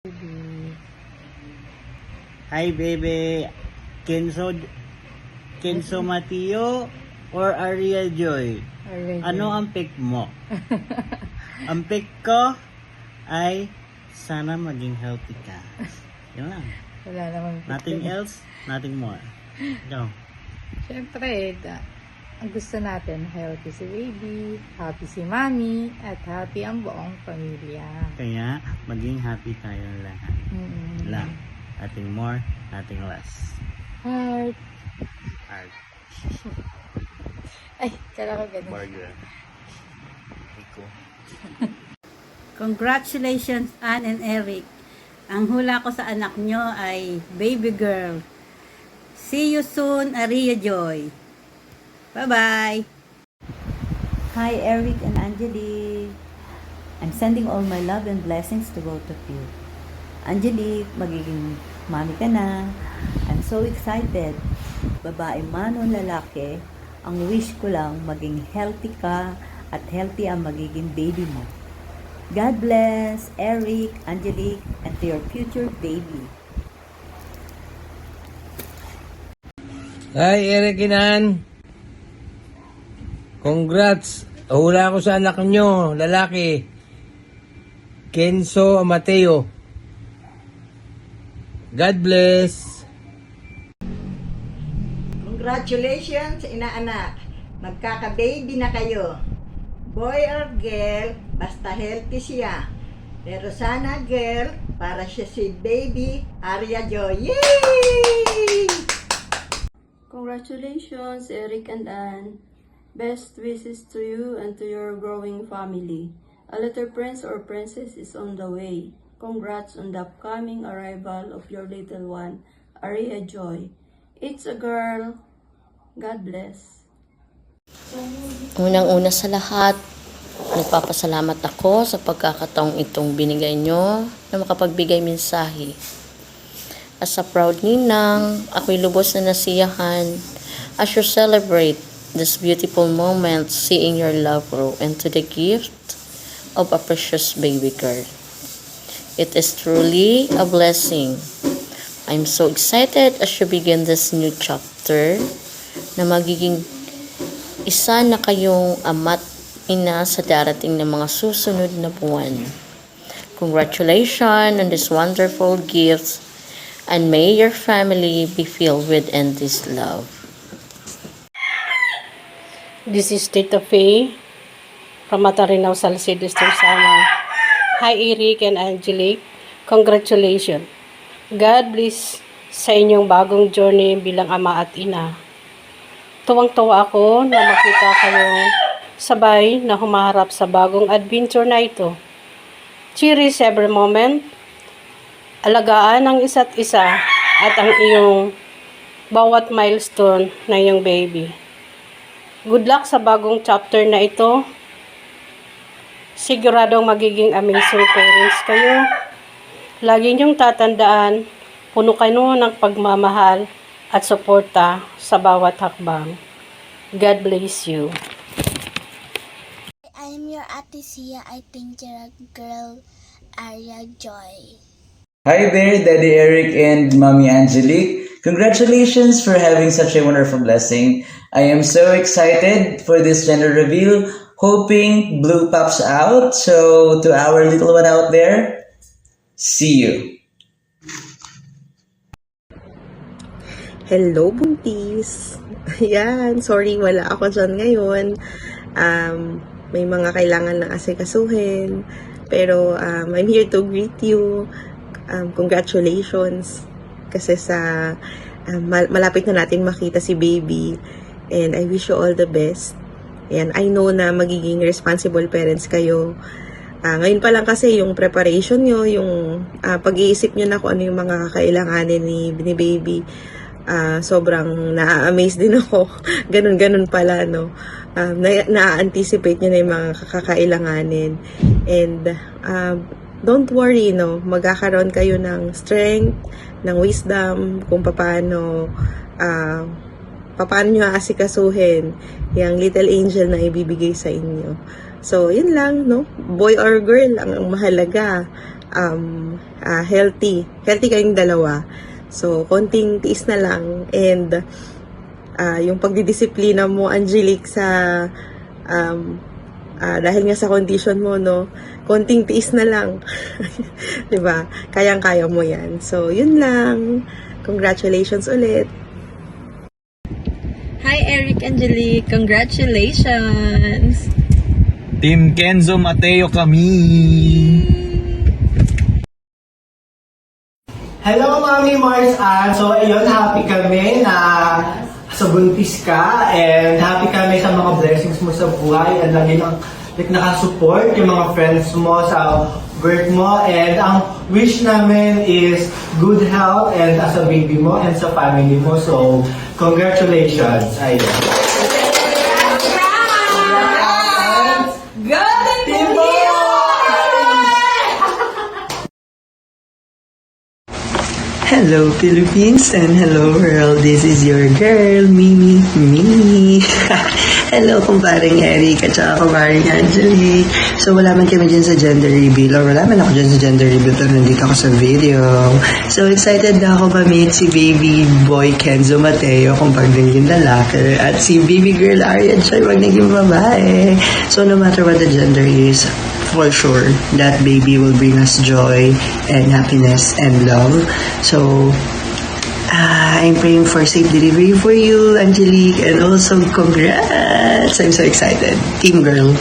Baby. Hi, baby. Kenzo, Kenzo Mateo or Aria Joy? Ano ang pick mo? Ang pick ko ay sana maging healthy ka. Yun lang. Wala namang Nothing else, nothing more. Go. Siyempre, ang gusto natin, healthy si baby, happy si mommy, at happy ang buong pamilya. Kaya, maging happy tayo lahat. Lang. Nothing more, nothing less. Heart. Heart. Ay, kala ko ganun. Burger. Iko. Congratulations, Ann and Eric. Ang hula ko sa anak nyo ay baby girl. See you soon, Aria Joy. Bye-bye. Hi, Eric and Angelique. I'm sending all my love and blessings to both of you. Angelique, magiging mami ka na. I'm so excited. Babae man o lalaki, ang wish ko lang maging healthy ka at healthy ang magiging baby mo. God bless, Eric, Angelique, and to your future baby. Hi, Eric and Ann. Congrats. Hula ko sa anak nyo, lalaki. Kenzo Mateo. God bless. Congratulations, inaanak. Magkaka-baby na kayo. Boy or girl, basta healthy siya. Pero sana girl, para siya si baby Aria Joy. Yay! Congratulations, Eric and Ann. Best wishes to you and to your growing family. A little prince or princess is on the way. Congrats on the upcoming arrival of your little one, Aria Joy. It's a girl. God bless. Unang-una sa lahat, nagpapasalamat ako sa pagkakataong itong binigay nyo na makapagbigay mensahe. As a proud ninang, ako'y lubos na nasiyahan as you celebrate this beautiful moment, seeing your love grow into the gift of a precious baby girl. It is truly a blessing. I'm so excited as you begin this new chapter na magiging isa na kayong ama't ina sa darating na mga susunod na buwan. Congratulations on this wonderful gift, and may your family be filled with endless love. This is Tita Faye from Matarinaw, Salcedo, Samar. Hi, Eric and Angelique. Congratulations. God bless sa inyong bagong journey bilang ama at ina. Tuwang-tuwa ako na makita kayong sabay na humaharap sa bagong adventure na ito. Cherish every moment. Alagaan ang isa't isa at ang iyong bawat milestone na iyong baby. Good luck sa bagong chapter na ito. Siguradong magiging amazing parents kayo. Lagi niyong tatandaan, puno kayo ng pagmamahal at suporta sa bawat hakbang. God bless you. I'm your Ate Sia. I think you're a girl, Aria Joy. Hi there, Daddy Eric and Mommy Angelique. Congratulations for having such a wonderful blessing. I am so excited for this gender reveal, hoping Blue pops out. So to our little one out there, see you. Hello, buntis! Ayan, sorry, wala ako dyan ngayon. May mga kailangan na asikasuhin. Pero I'm here to greet you. Congratulations. Kasi sa malapit na natin makita si baby. And I wish you all the best. And I know na magiging responsible parents kayo. Ngayon pa lang kasi yung preparation nyo, yung pag-iisip nyo na kung ano yung mga kakailanganin ni baby. Sobrang na-amaze din ako. Ganun pala, no? Na-anticipate nyo na yung mga kakailanganin. And don't worry, no? Magkakaroon kayo ng strength, ng wisdom, kung paano nyo aasikasuhin yung little angel na ibibigay sa inyo. So, yun lang, no? Boy or girl ang mahalaga. healthy kayong dalawa. So, konting tiis na lang, and yung pagdidisiplina mo, Angelique, sa dahil nga sa condition mo, no, konting tiis na lang. 'Di ba? Kayang-kaya mo 'yan. So, yun lang. Congratulations ulit. Hi, Eric, Angelique. Congratulations. Team Kenzo Mateo kami. Hello, Mami Mars Ann. So, ayun, happy kami na sa buntis ka, and happy kami sa mga blessings mo sa buhay, and lagi lang nakasupport yung mga friends mo sa birth mo, and ang wish namin is good health and as a baby mo and sa family mo. So, congratulations. Ayun. Hello Philippines and hello world. This is your girl, Mimi. Hello kumparing Eric at saka kumparing Angelique. So wala man kami dyan sa gender reveal, or wala man ako dyan sa gender reveal pero nandito ako sa video. So excited na ako ma-meet si baby boy Kenzo Mateo kung pag naging lalaki, at si baby girl Arya Joy pag naging babae. So no matter what the gender is, for sure that baby will bring us joy and happiness and love. So I'm praying for safe delivery for you, Angelique, and also congrats. I'm so excited. Team girl.